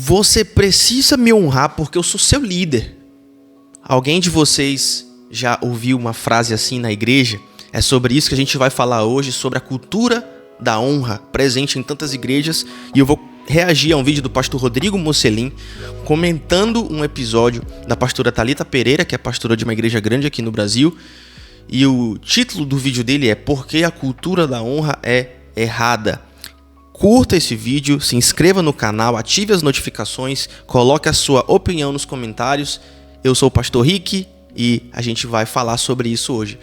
Você precisa me honrar porque eu sou seu líder. Alguém de vocês já ouviu uma frase assim na igreja? É sobre isso que a gente vai falar hoje, sobre a cultura da honra presente em tantas igrejas. E eu vou reagir a um vídeo do pastor Rodrigo Mocelin comentando um episódio da pastora Thalita Pereira, que é pastora de uma igreja grande aqui no Brasil. E o título do vídeo dele é Por que a cultura da honra é errada. Curta esse vídeo, se inscreva no canal, ative as notificações, coloque a sua opinião nos comentários. Eu sou o pastor Rick e a gente vai falar sobre isso hoje.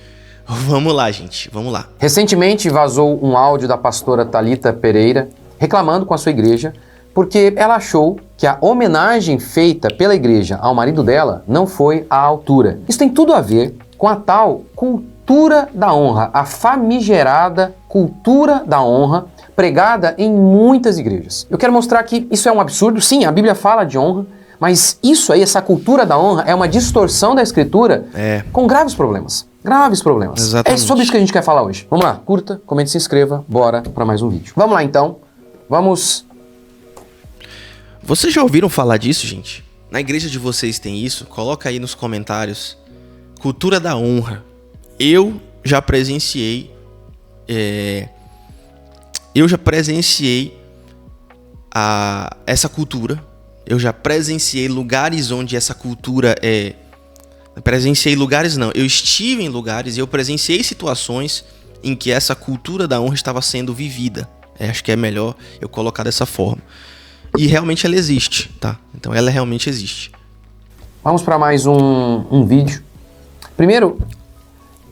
Vamos lá, gente, vamos lá. Recentemente vazou um áudio da pastora Thalita Pereira reclamando com a sua igreja porque ela achou que a homenagem feita pela igreja ao marido dela não foi à altura. Isso tem tudo a ver com a tal cultura da honra, a famigerada cultura da honra pregada em muitas igrejas. Eu quero mostrar que isso é um absurdo. Sim, a Bíblia fala de honra, mas isso aí, essa cultura da honra, é uma distorção da Escritura com graves problemas. Graves problemas. Exatamente. É sobre isso que a gente quer falar hoje. Vamos lá, curta, comente, se inscreva, bora para mais um vídeo. Vamos lá então, vamos... Vocês já ouviram falar disso, gente? Na igreja de vocês tem isso? Coloca aí nos comentários. Cultura da honra. Eu já presenciei essa cultura. Eu já presenciei lugares onde essa cultura é... Presenciei lugares não. Eu estive em lugares e eu presenciei situações em que essa cultura da honra estava sendo vivida. Acho que é melhor eu colocar dessa forma. E realmente ela existe, tá? Então ela realmente existe. Vamos para mais um vídeo. Primeiro,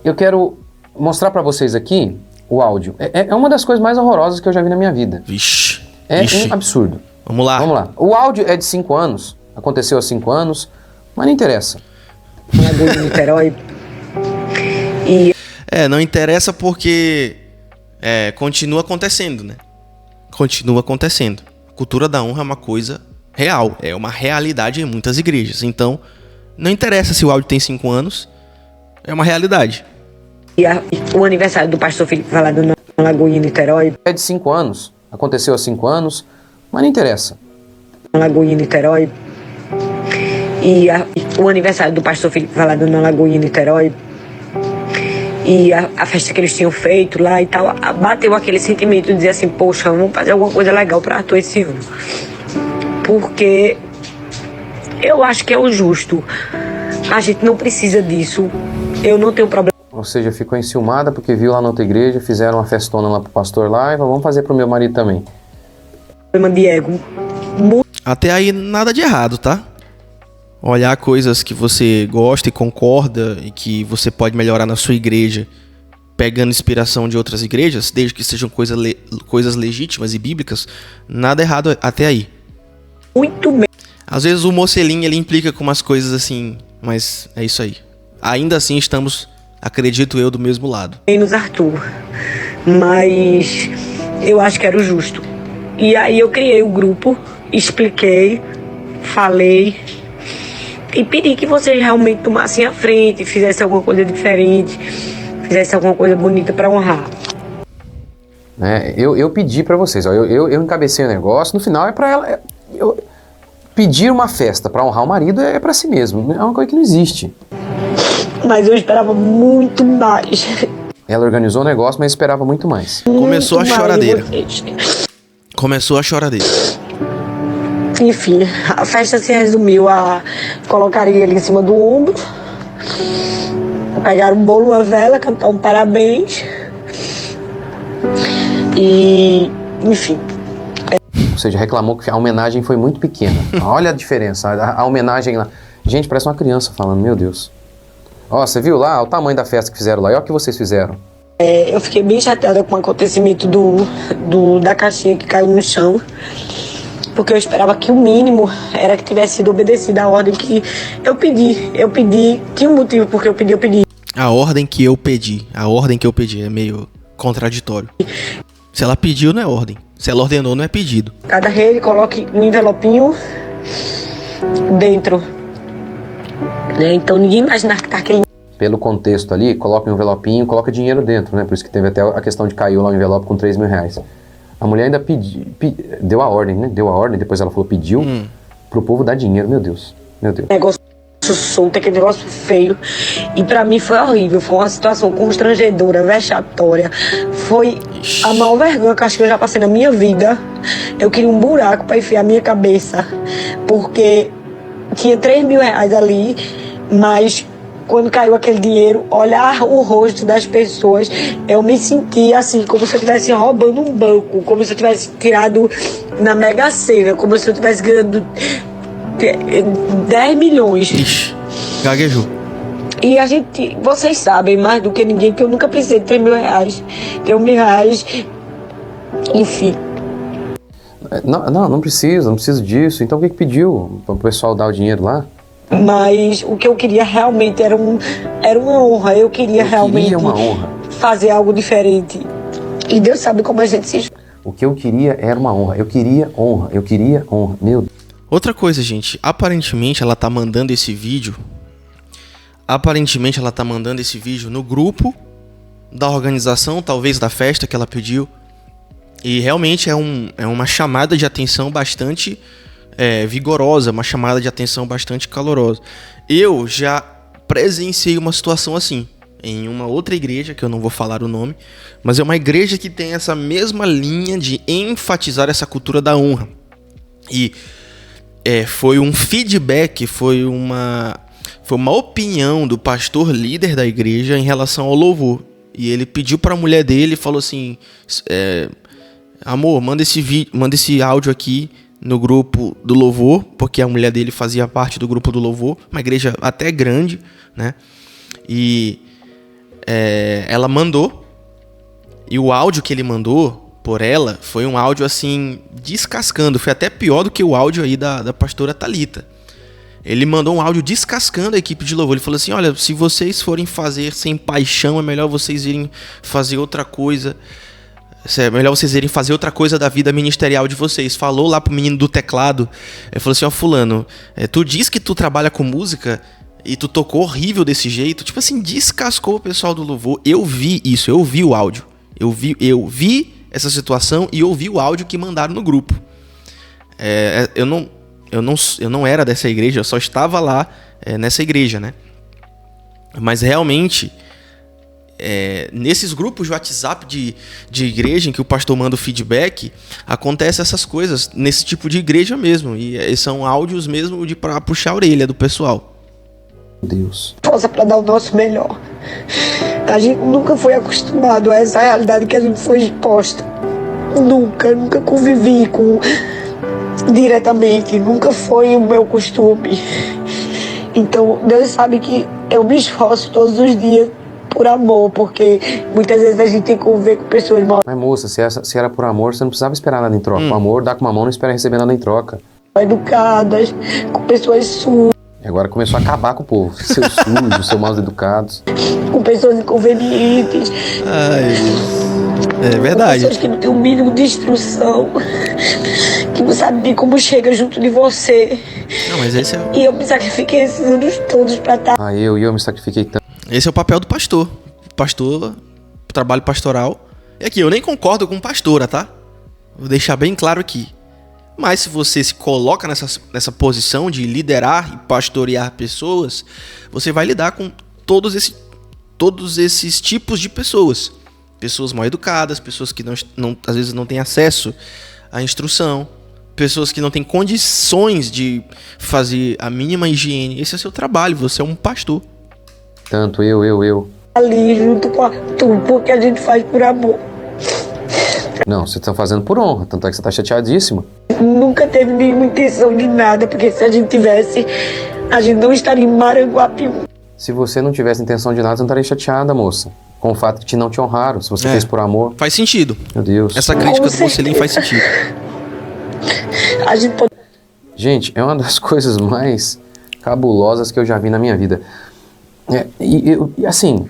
eu quero mostrar para vocês aqui o áudio. É uma das coisas mais horrorosas que eu já vi na minha vida. Vixe. Um absurdo. Vamos lá. Vamos lá. O áudio é de 5 anos, aconteceu há 5 anos, mas não interessa. Lagoa de Niterói. Não interessa porque continua acontecendo, né? Continua acontecendo. A cultura da honra é uma coisa real, é uma realidade em muitas igrejas. Então, não interessa se o áudio tem 5 anos, é uma realidade. O aniversário do pastor Felipe Valado na Lagoa de Niterói. É de 5 anos, aconteceu há 5 anos, mas não interessa. Lagoa de Niterói. O aniversário do pastor Felipe Valado na Lagoa de Niterói. E a festa que eles tinham feito lá e tal, bateu aquele sentimento de dizer assim, poxa, vamos fazer alguma coisa legal pra Arthur esse ano. Porque eu acho que é o justo. A gente não precisa disso. Eu não tenho problema. Ou seja, ficou enciumada porque viu lá na outra igreja, fizeram uma festona lá pro pastor lá e vamos fazer pro meu marido também. Problema de ego. Até aí nada de errado, tá? Olhar coisas que você gosta e concorda e que você pode melhorar na sua igreja, pegando inspiração de outras igrejas, desde que sejam coisas legítimas e bíblicas, nada errado até aí. Muito bem. Às vezes o Mocelin, ele implica com umas coisas assim, mas é isso aí. Ainda assim estamos, acredito eu, do mesmo lado. Menos Arthur. Mas eu acho que era o justo. E aí eu criei o grupo, expliquei, falei... E pedi que vocês realmente tomassem a frente, fizessem alguma coisa diferente, fizessem alguma coisa bonita para honrar. Eu pedi para vocês, ó, eu encabecei o negócio, no final é para ela... pedir uma festa para honrar o marido é para si mesmo, é uma coisa que não existe. Mas eu esperava muito mais. Ela organizou o negócio, mas esperava muito mais. Começou a choradeira. Começou a choradeira. Enfim, a festa se resumiu a colocar ele em cima do ombro, pegar um bolo, uma vela, cantar um parabéns e, enfim. Ou seja, reclamou que a homenagem foi muito pequena. Olha a diferença, a homenagem lá. Gente, parece uma criança falando, meu Deus. Ó, você viu lá o tamanho da festa que fizeram lá, e olha o que vocês fizeram. Eu fiquei bem chateada com o acontecimento da caixinha que caiu no chão. Porque eu esperava que o mínimo era que tivesse sido obedecida a ordem que eu pedi. Eu pedi, tinha um motivo porque eu pedi. A ordem que eu pedi é meio contraditório. Se ela pediu, não é ordem. Se ela ordenou, não é pedido. Cada rei coloque um envelopinho dentro. Então ninguém imagina que tá aquele... Pelo contexto ali, coloca um envelopinho, coloca dinheiro dentro, né? Por isso que teve até a questão de caiu lá o envelope com 3 mil reais. A mulher ainda deu a ordem, né? Deu a ordem, depois ela falou, pediu. pro povo dar dinheiro, meu Deus. Meu Deus. Negócio solto, aquele negócio feio. E pra mim foi horrível. Foi uma situação constrangedora, vexatória. Foi a maior vergonha que eu acho que eu já passei na minha vida. Eu queria um buraco pra enfiar a minha cabeça. Porque tinha 3 mil reais ali, mas quando caiu aquele dinheiro, olhar o rosto das pessoas, eu me senti assim, como se eu estivesse roubando um banco, como se eu tivesse tirado na Mega Sena, como se eu tivesse ganhando 10 milhões. Ixi, gaguejou. E a gente, vocês sabem mais do que ninguém que eu nunca precisei de 3 mil reais. 3 mil reais, enfim. Não preciso disso. Então o que pediu para o pessoal dar o dinheiro lá? Mas o que eu queria realmente era uma honra. Eu queria realmente uma honra. Fazer algo diferente. E Deus sabe como a gente se... O que eu queria era uma honra. Eu queria honra. Meu Deus. Outra coisa, gente. Aparentemente ela tá mandando esse vídeo. No grupo da organização, talvez da festa que ela pediu. E realmente é uma chamada de atenção bastante vigorosa, uma chamada de atenção bastante calorosa. Eu já presenciei uma situação assim, em uma outra igreja, que eu não vou falar o nome, mas é uma igreja que tem essa mesma linha de enfatizar essa cultura da honra. E foi um feedback, foi uma opinião do pastor líder da igreja em relação ao louvor. E ele pediu para a mulher dele e falou assim... amor, manda esse áudio aqui no grupo do louvor, porque a mulher dele fazia parte do grupo do louvor, uma igreja até grande, né? E ela mandou, e o áudio que ele mandou por ela foi um áudio assim, descascando, foi até pior do que o áudio aí da pastora Thalita. Ele mandou um áudio descascando a equipe de louvor. Ele falou assim: olha, se vocês forem fazer sem paixão, é melhor vocês irem fazer outra coisa. É melhor vocês irem fazer outra coisa da vida ministerial de vocês. Falou lá pro menino do teclado. Ele falou assim: ó, fulano, tu diz que tu trabalha com música e tu tocou horrível desse jeito. Tipo assim, descascou o pessoal do louvor. Eu vi isso, eu vi o áudio. Eu vi essa situação e ouvi o áudio que mandaram no grupo. Eu não era dessa igreja, eu só estava lá nessa igreja, né? Mas realmente... nesses grupos de WhatsApp de igreja em que o pastor manda o feedback, acontecem essas coisas nesse tipo de igreja mesmo, e são áudios mesmo para puxar a orelha do pessoal. Deus. Força para dar o nosso melhor. A gente nunca foi acostumado a essa realidade que a gente foi exposta. Nunca convivi diretamente, nunca foi o meu costume. Então Deus sabe que eu me esforço todos os dias por amor, porque muitas vezes a gente tem que conviver com pessoas mal Mas moça, se era por amor, você não precisava esperar nada em troca. O amor dá com uma mão, não espera receber nada em troca. educadas, com pessoas sujas, E agora começou a acabar com o povo. Seus sujos, seus mal educados. com pessoas inconvenientes, É verdade. com pessoas que não têm o mínimo de instrução, que não sabem nem como chega junto de você. Não, mas esse E eu me sacrifiquei esses anos todos pra estar. Eu me sacrifiquei tanto. é o papel do pastor. Pastor, trabalho pastoral. E aqui, eu nem concordo com pastora, tá? Vou deixar bem claro aqui. Mas se você se coloca nessa posição de liderar e pastorear pessoas, você vai lidar com todos esses tipos de pessoas. Pessoas mal educadas, pessoas que às vezes não têm acesso à instrução, pessoas que não têm condições de fazer a mínima higiene. Esse é o seu trabalho, você é um pastor. Tanto eu. Ali junto com tudo, porque a gente faz por amor. Não, vocês estão fazendo por honra, tanto é que você tá chateadíssima. Nunca teve nenhuma intenção de nada, porque se a gente tivesse, a gente não estaria em Maranguapiú. Se você não tivesse intenção de nada, você não estaria chateada, moça. Com o fato de não te honraram, se você fez por amor. Faz sentido. Meu Deus. Essa crítica do Mocelin faz sentido. A gente pode... Gente, é uma das coisas mais cabulosas que eu já vi na minha vida. E assim,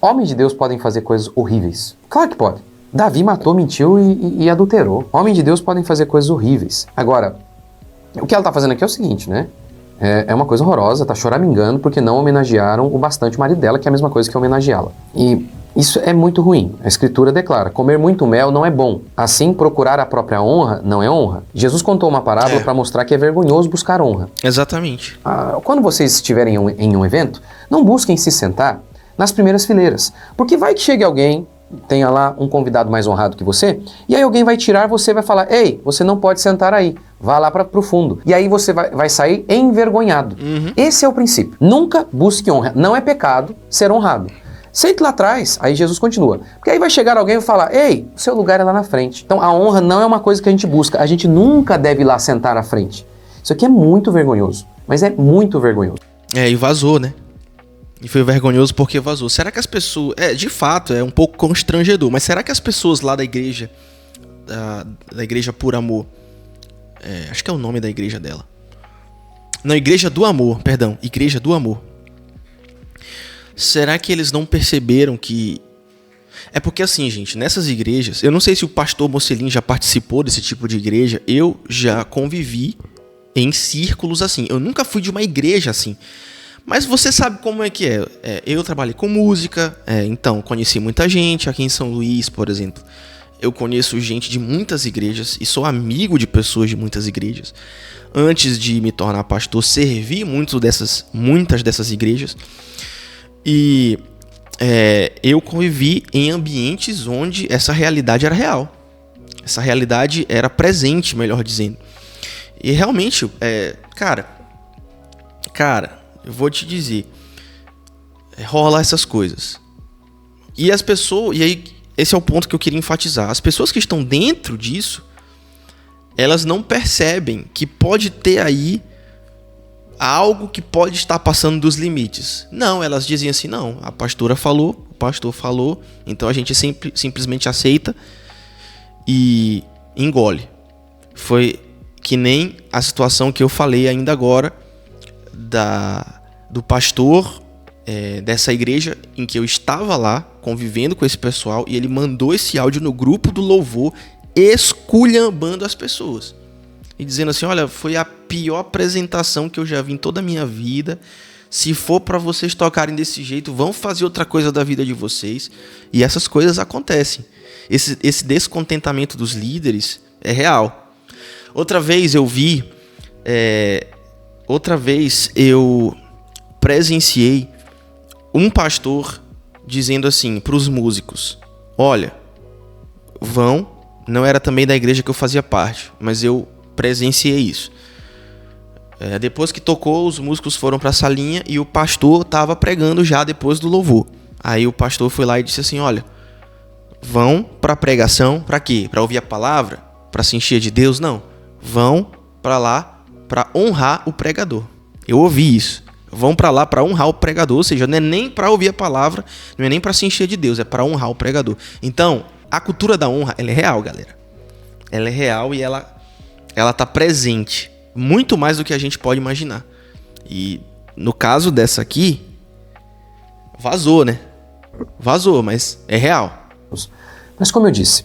homens de Deus podem fazer coisas horríveis. Claro que pode. Davi matou, mentiu e adulterou. Homens de Deus podem fazer coisas horríveis. Agora, o que ela tá fazendo aqui é o seguinte, né? É uma coisa horrorosa, tá choramingando porque não homenagearam o bastante o marido dela, que é a mesma coisa que homenageá-la. E Isso é muito ruim. A Escritura declara: comer muito mel não é bom. Assim, procurar a própria honra não é honra. Jesus contou uma parábola para mostrar que é vergonhoso buscar honra. Exatamente. Quando vocês estiverem em um evento, não busquem se sentar nas primeiras fileiras. Porque vai que chegue alguém, tenha lá um convidado mais honrado que você, e aí alguém vai tirar você e vai falar: ei, você não pode sentar aí, vá lá para o fundo. E aí você vai sair envergonhado. Esse é o princípio. Nunca busque honra. Não é pecado ser honrado. Sente lá atrás, aí Jesus continua. Porque aí vai chegar alguém e vai falar: ei, o seu lugar é lá na frente. Então a honra não é uma coisa que a gente busca. A gente nunca deve ir lá sentar à frente. Isso aqui é muito vergonhoso. Mas é muito vergonhoso. E vazou, né? E foi vergonhoso porque vazou. Será que as pessoas... de fato, é um pouco constrangedor. Mas será que as pessoas lá da igreja... Da igreja Por Amor... acho que é o nome da igreja dela. Não, Igreja do Amor, perdão. Igreja do Amor. Será que eles não perceberam que... É porque assim, gente, nessas igrejas... Eu não sei se o pastor Mocelin já participou desse tipo de igreja. Eu já convivi em círculos assim. Eu nunca fui de uma igreja assim. Mas você sabe como é que é. Eu trabalhei com música, então conheci muita gente. Aqui em São Luís, por exemplo, eu conheço gente de muitas igrejas e sou amigo de pessoas de muitas igrejas. Antes de me tornar pastor, servi muitas dessas igrejas. E eu convivi em ambientes onde essa realidade era real. Essa realidade era presente, melhor dizendo. E realmente, cara, eu vou te dizer, rola essas coisas. E as pessoas, e aí esse é o ponto que eu queria enfatizar. As pessoas que estão dentro disso, elas não percebem que pode ter aí algo que pode estar passando dos limites. Não, elas dizem assim: não, a pastora falou, o pastor falou, então a gente simplesmente aceita e engole. Foi que nem a situação que eu falei ainda agora do pastor dessa igreja em que eu estava lá convivendo com esse pessoal, e ele mandou esse áudio no grupo do louvor esculhambando as pessoas e dizendo assim: olha, foi a pior apresentação que eu já vi em toda a minha vida. Se for para vocês tocarem desse jeito, vão fazer outra coisa da vida de vocês. E essas coisas acontecem. Esse descontentamento dos líderes é real. Outra vez eu presenciei um pastor dizendo assim para os músicos: olha, não era também da igreja que eu fazia parte, mas eu presenciei isso. Depois que tocou, os músicos foram para a salinha e o pastor estava pregando já depois do louvor. Aí o pastor foi lá e disse assim: olha, vão para a pregação, para quê? Para ouvir a palavra? Para se encher de Deus? Não. Vão para lá para honrar o pregador. Eu ouvi isso. Vão para lá para honrar o pregador, ou seja, não é nem para ouvir a palavra, não é nem para se encher de Deus, é para honrar o pregador. Então, a cultura da honra, ela é real, galera. Ela é real e ela tá presente, muito mais do que a gente pode imaginar. E no caso dessa aqui, vazou, né? Vazou, mas é real. Mas como eu disse,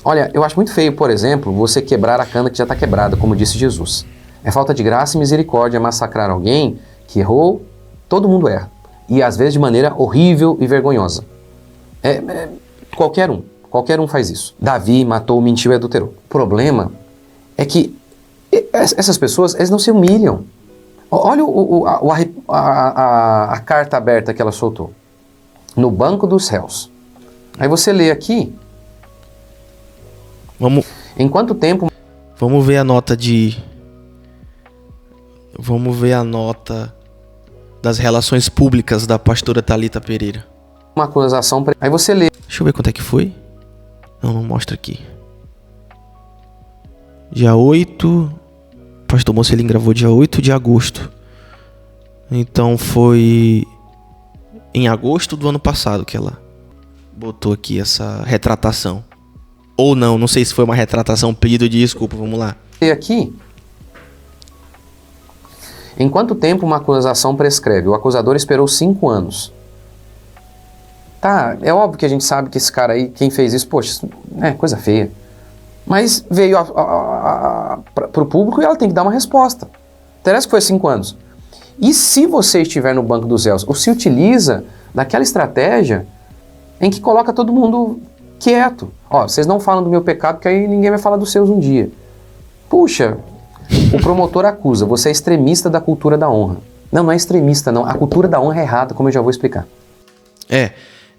olha, eu acho muito feio, por exemplo, você quebrar a cana que já está quebrada, como disse Jesus. É falta de graça e misericórdia massacrar alguém que errou. Todo mundo erra. E às vezes de maneira horrível e vergonhosa. Qualquer um faz isso. Davi matou, mentiu e adulterou. O problema é que essas pessoas, eles não se humilham. Olha a carta aberta que ela soltou. No banco dos réus. Aí você lê aqui. Em quanto tempo... Vamos ver a nota das relações públicas da pastora Thalita Pereira. Uma acusação... Aí você lê... Deixa eu ver quanto é que foi. Não mostra aqui. Dia 8... Pastor Mocelin gravou dia 8 de agosto. Então foi em agosto do ano passado que ela botou aqui essa retratação. Ou não sei se foi uma retratação, pedido de desculpa, vamos lá. E aqui, em quanto tempo uma acusação prescreve? O acusador esperou 5 anos. Tá, é óbvio que a gente sabe que esse cara aí, quem fez isso, poxa, isso é coisa feia. Mas veio para o público e ela tem que dar uma resposta. Interessa que foi 5 anos. E se você estiver no banco dos réus, ou se utiliza daquela estratégia em que coloca todo mundo quieto. Ó, vocês não falam do meu pecado, que aí ninguém vai falar dos seus um dia. Puxa, o promotor acusa, você é extremista da cultura da honra. Não, não é extremista, não. A cultura da honra é errada, como eu já vou explicar.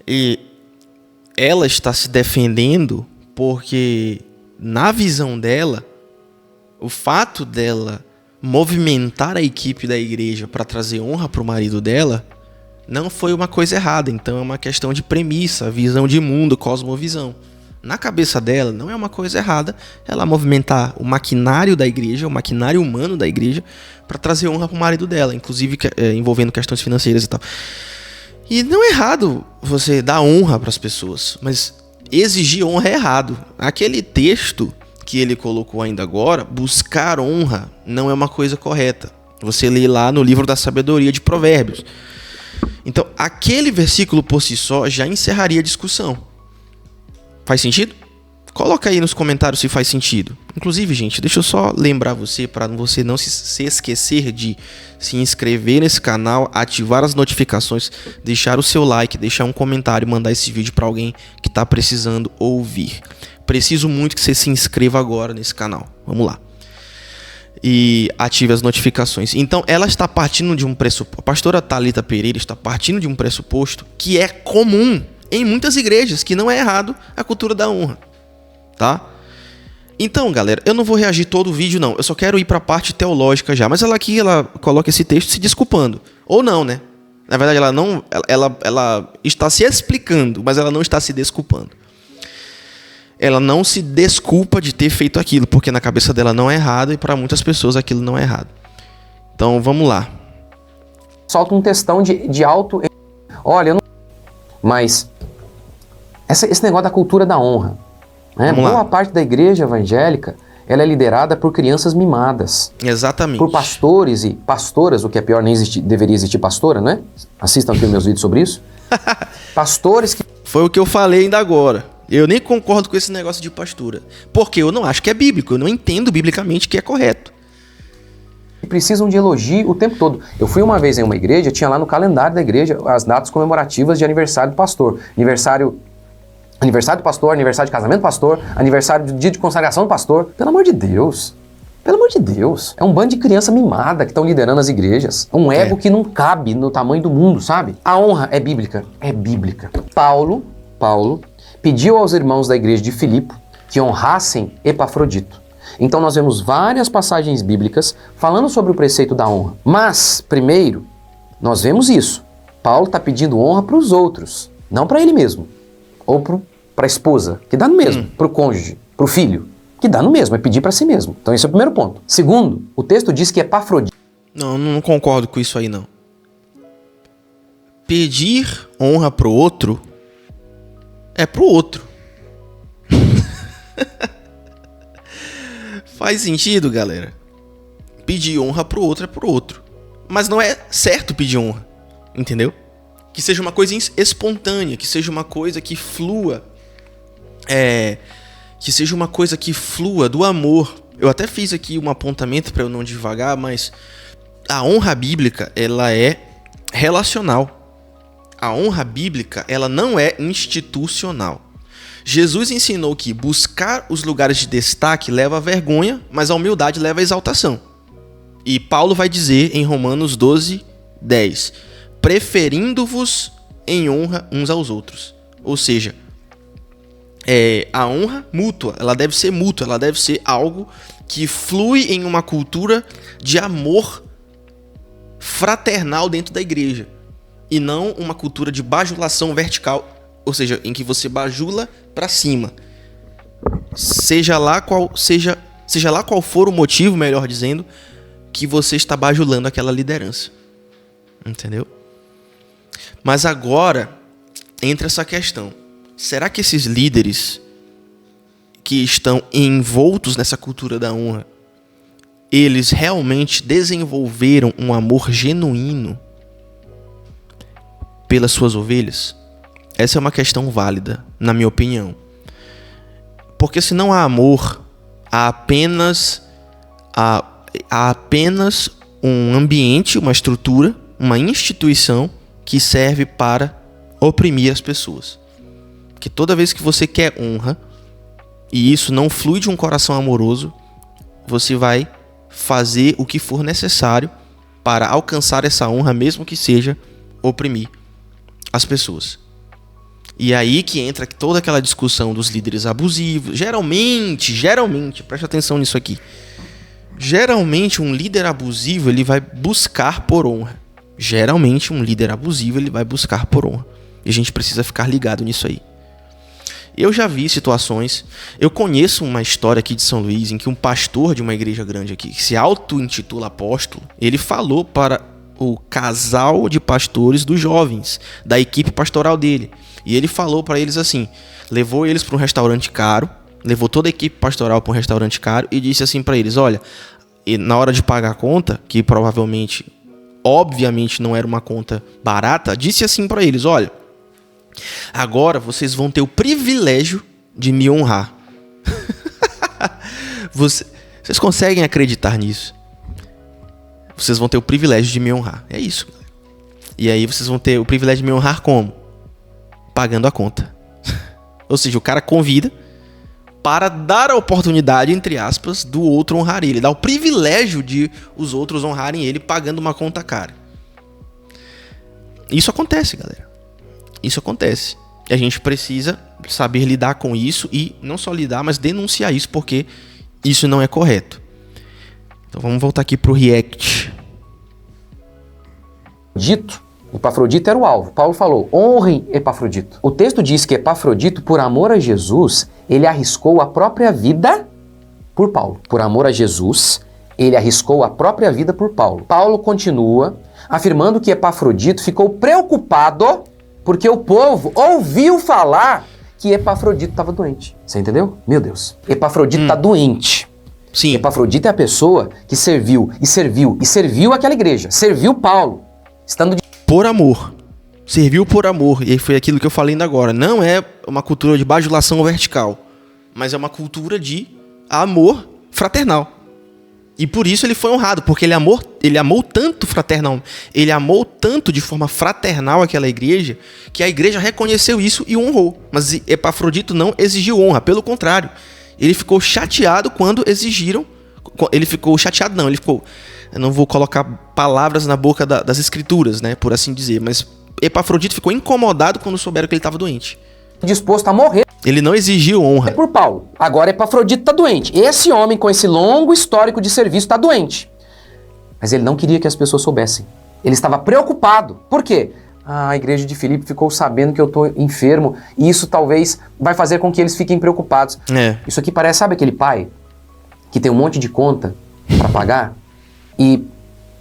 E ela está se defendendo porque, na visão dela, o fato dela movimentar a equipe da igreja para trazer honra para o marido dela não foi uma coisa errada. Então é uma questão de premissa, visão de mundo, cosmovisão. Na cabeça dela não é uma coisa errada ela movimentar o maquinário da igreja, o maquinário humano da igreja, para trazer honra para o marido dela, inclusive envolvendo questões financeiras e tal. E não é errado você dar honra para as pessoas, mas exigir honra é errado. Aquele texto que ele colocou ainda agora, buscar honra, não é uma coisa correta. Você lê lá no livro da sabedoria de Provérbios. Então, aquele versículo por si só já encerraria a discussão. Faz sentido? Coloca aí nos comentários se faz sentido. Inclusive, gente, deixa eu só lembrar você, para você não se esquecer de se inscrever nesse canal, ativar as notificações, deixar o seu like, deixar um comentário e mandar esse vídeo para alguém que está precisando ouvir. Preciso muito que você se inscreva agora nesse canal. Vamos lá. E ative as notificações. Então, ela está partindo de um pressuposto. A pastora Thalita Pereira está partindo de um pressuposto que é comum em muitas igrejas, que não é errado a cultura da honra. Tá? Então, galera, eu não vou reagir todo o vídeo, não. Eu só quero ir para a parte teológica já. Mas ela coloca esse texto se desculpando. Ou não, né? Na verdade, ela está se explicando, mas ela não está se desculpando. Ela não se desculpa de ter feito aquilo, porque na cabeça dela não é errado e para muitas pessoas aquilo não é errado. Então, vamos lá. Solta um textão de alto... Olha, eu não... Mas esse negócio da cultura da honra, né? Boa parte da igreja evangélica, ela é liderada por crianças mimadas. Exatamente. Por pastores e pastoras, o que é pior, nem deveria existir pastora, né? Assistam aqui meus vídeos sobre isso. Pastores que... Foi o que eu falei ainda agora. Eu nem concordo com esse negócio de pastora. Porque eu não acho que é bíblico. Eu não entendo biblicamente que é correto. Precisam de elogio o tempo todo. Eu fui uma vez em uma igreja, tinha lá no calendário da igreja as datas comemorativas de aniversário do pastor. Aniversário do pastor, aniversário de casamento do pastor, aniversário do dia de consagração do pastor. Pelo amor de Deus. Pelo amor de Deus. É um bando de criança mimada que estão liderando as igrejas. Um ego que não cabe no tamanho do mundo, sabe? A honra é bíblica. É bíblica. Paulo pediu aos irmãos da igreja de Filipe que honrassem Epafrodito. Então nós vemos várias passagens bíblicas falando sobre o preceito da honra. Mas, primeiro, nós vemos isso. Paulo está pedindo honra para os outros, não para ele mesmo. Ou para a esposa, que dá no mesmo. Para o cônjuge, para o filho, que dá no mesmo, é pedir para si mesmo. Então esse é o primeiro ponto. Segundo, o texto diz que Epafrodito... Não concordo com isso aí, não. Pedir honra para o outro é pro outro. Faz sentido, galera? Pedir honra pro outro é pro outro. Mas não é certo pedir honra. Entendeu? Que seja uma coisa espontânea, que seja uma coisa que flua. Que seja uma coisa que flua do amor. Eu até fiz aqui um apontamento para eu não divagar, mas a honra bíblica, ela é relacional. A honra bíblica, ela não é institucional. Jesus ensinou que buscar os lugares de destaque leva a vergonha, mas a humildade leva a exaltação. E Paulo vai dizer em Romanos 12:10, preferindo-vos em honra uns aos outros. Ou seja, a honra mútua, ela deve ser mútua, ela deve ser algo que flui em uma cultura de amor fraternal dentro da igreja. E não uma cultura de bajulação vertical, ou seja, em que você bajula para cima. Seja lá qual for o motivo, melhor dizendo, que você está bajulando aquela liderança. Entendeu? Mas agora entra essa questão. Será que esses líderes que estão envoltos nessa cultura da honra, eles realmente desenvolveram um amor genuíno pelas suas ovelhas? Essa é uma questão válida, na minha opinião. Porque se não há amor, há apenas um ambiente, uma estrutura, uma instituição que serve para oprimir as pessoas. que toda vez que você quer honra, e isso não flui de um coração amoroso, você vai fazer o que for necessário para alcançar essa honra, mesmo que seja oprimir as pessoas. E aí que entra toda aquela discussão dos líderes abusivos. Geralmente, preste atenção nisso aqui. Geralmente um líder abusivo, ele vai buscar por honra. Geralmente um líder abusivo, ele vai buscar por honra. E a gente precisa ficar ligado nisso aí. Eu já vi situações, eu conheço uma história aqui de São Luís em que um pastor de uma igreja grande aqui, que se auto-intitula apóstolo, ele falou para o casal de pastores dos jovens, da equipe pastoral dele. E ele falou para eles assim, levou eles para um restaurante caro, levou toda a equipe pastoral para um restaurante caro e disse assim para eles, olha, na hora de pagar a conta, que provavelmente, obviamente não era uma conta barata, disse assim para eles, olha, agora vocês vão ter o privilégio de me honrar. Vocês conseguem acreditar nisso? Vocês vão ter o privilégio de me honrar. É isso. E aí vocês vão ter o privilégio de me honrar como? Pagando a conta. Ou seja, o cara convida para dar a oportunidade, entre aspas, do outro honrar ele. Dá o privilégio de os outros honrarem ele pagando uma conta cara. Isso acontece, galera. Isso acontece. E a gente precisa saber lidar com isso e não só lidar, mas denunciar isso, porque isso não é correto. Então vamos voltar aqui pro React. Epafrodito era o alvo. Paulo falou, honrem Epafrodito. O texto diz que Epafrodito, por amor a Jesus, ele arriscou a própria vida por Paulo. Por amor a Jesus, ele arriscou a própria vida por Paulo. Paulo continua afirmando que Epafrodito ficou preocupado porque o povo ouviu falar que Epafrodito estava doente. Você entendeu? Meu Deus. Epafrodito está doente. Sim. Epafrodito é a pessoa que serviu aquela igreja. Serviu Paulo. Estando por amor. Serviu por amor. E foi aquilo que eu falei ainda agora. Não é uma cultura de bajulação vertical, mas é uma cultura de amor fraternal. E por isso ele foi honrado, porque ele amou tanto fraternal, ele amou tanto de forma fraternal aquela igreja, que a igreja reconheceu isso e honrou. Mas Epafrodito não exigiu honra, pelo contrário. Ele ficou chateado quando exigiram. Ele ficou chateado, não, ele ficou... Eu não vou colocar palavras na boca das escrituras, né, por assim dizer, mas Epafrodito ficou incomodado quando souberam que ele estava doente. Disposto a morrer. Ele não exigiu honra. Por Paulo. Agora Epafrodito está doente. Esse homem com esse longo histórico de serviço está doente. Mas ele não queria que as pessoas soubessem. Ele estava preocupado. Por quê? A igreja de Filipe ficou sabendo que eu estou enfermo e isso talvez vai fazer com que eles fiquem preocupados. Isso aqui parece, sabe aquele pai que tem um monte de conta para pagar e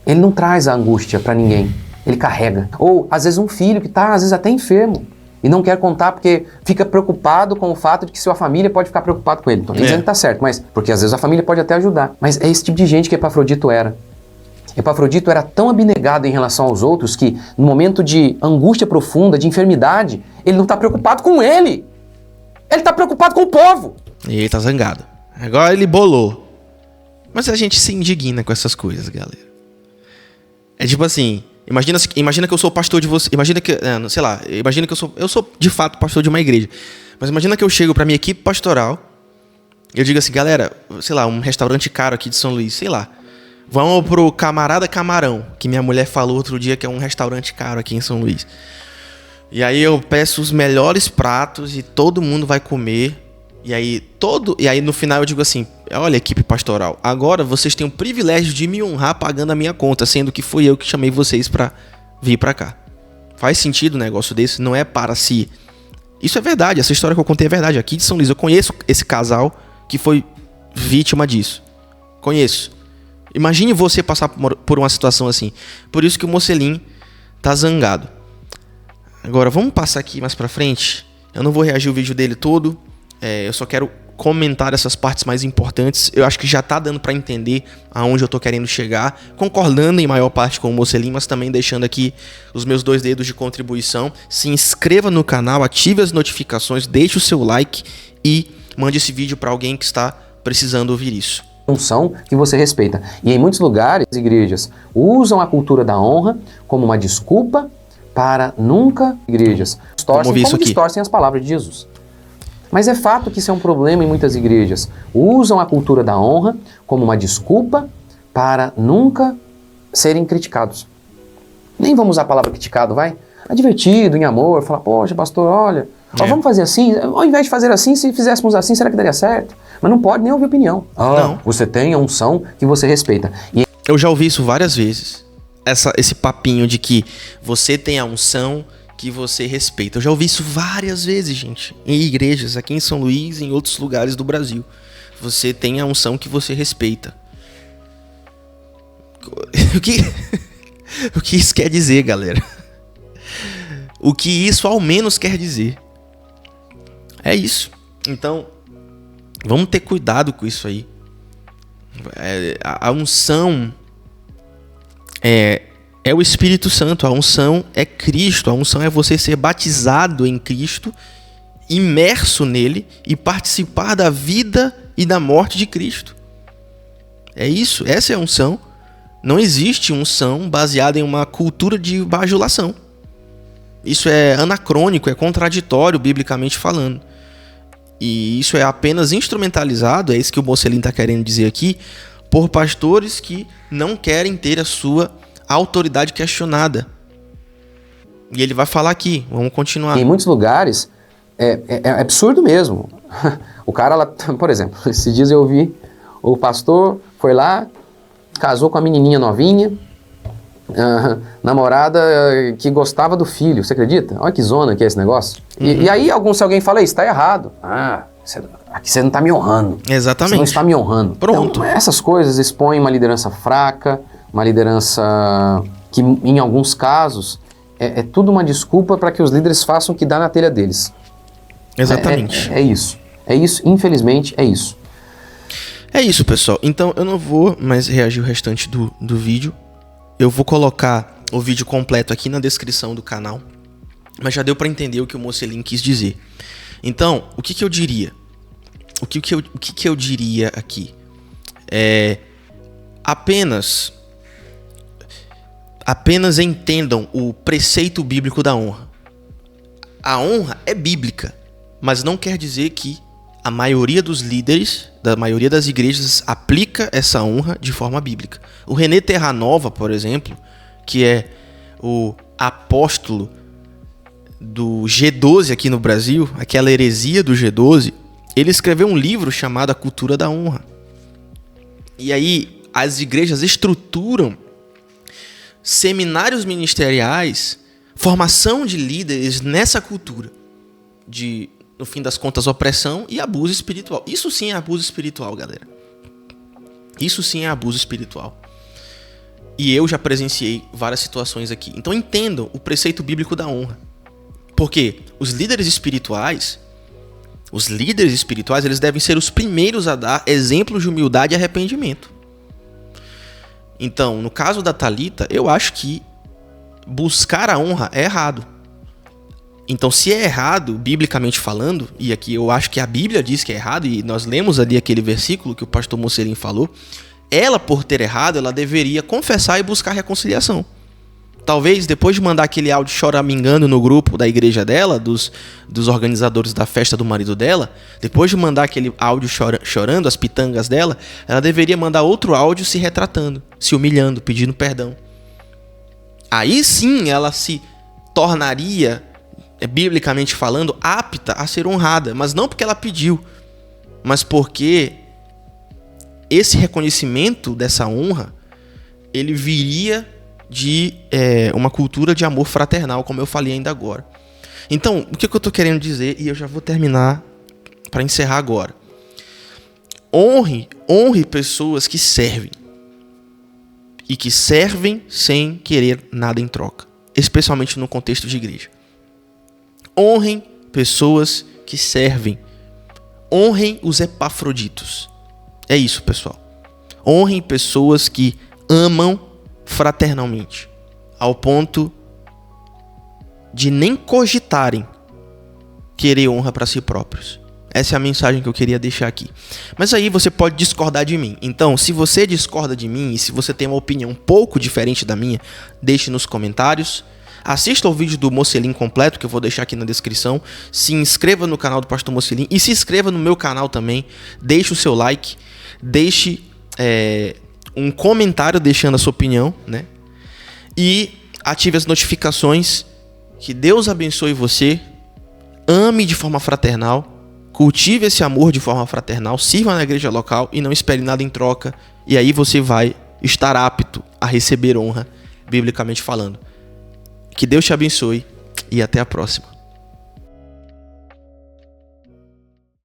ele não traz a angústia para ninguém. Ele carrega. Ou às vezes um filho que está às vezes até enfermo e não quer contar porque fica preocupado com o fato de que sua família pode ficar preocupada com ele. Não estou dizendo que tá certo, mas porque às vezes a família pode até ajudar. Mas é esse tipo de gente que Epafrodito era. Epafrodito era tão abnegado em relação aos outros que no momento de angústia profunda, de enfermidade, ele não está preocupado com ele. Ele está preocupado com o povo. E ele tá zangado. Agora ele bolou. Mas a gente se indigna com essas coisas, galera. É tipo assim... Imagina que eu sou pastor de você. Imagina que, sei lá, imagina que eu sou de fato pastor de uma igreja. Mas imagina que eu chego pra minha equipe pastoral e eu digo assim, galera, sei lá, um restaurante caro aqui de São Luís, sei lá. Vamos pro Camarada Camarão, que minha mulher falou outro dia que é um restaurante caro aqui em São Luís. E aí eu peço os melhores pratos e todo mundo vai comer. E aí no final eu digo assim, olha, equipe pastoral, agora vocês têm o privilégio de me honrar pagando a minha conta, sendo que fui eu que chamei vocês pra vir pra cá. Faz sentido um negócio desse? Não é para si. Isso é verdade, essa história que eu contei é verdade. Aqui de São Luís eu conheço esse casal que foi vítima disso. Conheço. Imagine você passar por uma situação assim. Por isso que o Mocelin tá zangado. Agora vamos passar aqui mais pra frente. Eu não vou reagir o vídeo dele todo. Eu só quero comentar essas partes mais importantes. Eu acho que já tá dando pra entender aonde eu tô querendo chegar, concordando em maior parte com o Mocelin, mas também deixando aqui os meus 2 dedos de contribuição. Se inscreva no canal, ative as notificações, deixe o seu like e mande esse vídeo pra alguém que está precisando ouvir isso. Função que você respeita. E em muitos lugares, as igrejas usam a cultura da honra como uma desculpa para nunca igrejas distorcem, como distorcem as palavras de Jesus. Mas é fato que isso é um problema em muitas igrejas. Usam a cultura da honra como uma desculpa para nunca serem criticados. Nem vamos usar a palavra criticado, vai? É divertido, em amor, falar, poxa, pastor, olha, vamos fazer assim, ao invés de fazer assim, se fizéssemos assim, será que daria certo? Mas não pode nem ouvir opinião. Não. Você tem a unção que você respeita. E Eu já ouvi isso várias vezes. Esse papinho de que você tem a unção que você respeita. Eu já ouvi isso várias vezes, gente. Em igrejas, aqui em São Luís e em outros lugares do Brasil. Você tem a unção que você respeita. O que isso quer dizer, galera? O que isso ao menos quer dizer? É isso. Então, vamos ter cuidado com isso aí. A unção é o Espírito Santo, a unção é Cristo, a unção é você ser batizado em Cristo, imerso nele e participar da vida e da morte de Cristo. É isso, essa é a unção. Não existe unção baseada em uma cultura de bajulação. Isso é anacrônico, é contraditório, biblicamente falando. E isso é apenas instrumentalizado, é isso que o Mocelin está querendo dizer aqui, por pastores que não querem ter a sua autoridade questionada. E ele vai falar aqui, vamos continuar. em muitos lugares é absurdo mesmo. O cara lá, por exemplo, esses dias eu ouvi o pastor foi lá, casou com a menininha novinha, namorada que gostava do filho, você acredita? Olha que zona que é esse negócio. E aí se alguém fala, isso tá errado. Aqui você não está me honrando. Exatamente. Você não está me honrando. Pronto. Então, essas coisas expõem uma liderança fraca, uma liderança que, em alguns casos, é tudo uma desculpa para que os líderes façam o que dá na telha deles. Exatamente. É isso. É isso, infelizmente, é isso. É isso, pessoal. Então, eu não vou mais reagir o restante do vídeo. Eu vou colocar o vídeo completo aqui na descrição do canal. Mas já deu para entender o que o Mocelin quis dizer. Então, o que eu diria? O que eu diria aqui? Apenas entendam o preceito bíblico da honra. A honra é bíblica, mas não quer dizer que a maioria dos líderes, da maioria das igrejas, aplica essa honra de forma bíblica. O René Terranova, por exemplo, que é o apóstolo do G12 aqui no Brasil, aquela heresia do G12, ele escreveu um livro chamado A Cultura da Honra. E aí as igrejas estruturam seminários ministeriais, formação de líderes nessa cultura de, no fim das contas, opressão e abuso espiritual. Isso sim é abuso espiritual, galera. Isso sim é abuso espiritual. E eu já presenciei várias situações aqui. Então entendam o preceito bíblico da honra. Porque os líderes espirituais, eles devem ser os primeiros a dar exemplos de humildade e arrependimento. Então, no caso da Thalita, eu acho que buscar a honra é errado. Então, se é errado, biblicamente falando, e aqui eu acho que a Bíblia diz que é errado, e nós lemos ali aquele versículo que o pastor Mocelin falou, ela, por ter errado, ela deveria confessar e buscar reconciliação. Talvez, depois de mandar aquele áudio choramingando no grupo da igreja dela, dos organizadores da festa do marido dela, depois de mandar aquele áudio chorando, as pitangas dela, ela deveria mandar outro áudio se retratando, se humilhando, pedindo perdão. Aí sim ela se tornaria, biblicamente falando, apta a ser honrada, mas não porque ela pediu, mas porque esse reconhecimento dessa honra, ele viria de uma cultura de amor fraternal, como eu falei ainda agora. Então, o que eu estou querendo dizer, e eu já vou terminar para encerrar agora. Honre pessoas que servem. E que servem sem querer nada em troca. Especialmente no contexto de igreja. Honrem pessoas que servem. Honrem os epafroditos. É isso, pessoal. Honrem pessoas que amam fraternalmente, ao ponto de nem cogitarem querer honra para si próprios. Essa é a mensagem que eu queria deixar aqui. Mas aí você pode discordar de mim. Então, se você discorda de mim e se você tem uma opinião um pouco diferente da minha, deixe nos comentários. Assista ao vídeo do Mocelin completo, que eu vou deixar aqui na descrição. Se inscreva no canal do Pastor Mocelin e se inscreva no meu canal também. Deixe o seu like, deixe um comentário deixando a sua opinião, né? E ative as notificações. Que Deus abençoe você. Ame de forma fraternal. Cultive esse amor de forma fraternal. Sirva na igreja local e não espere nada em troca. E aí você vai estar apto a receber honra, biblicamente falando. Que Deus te abençoe e até a próxima.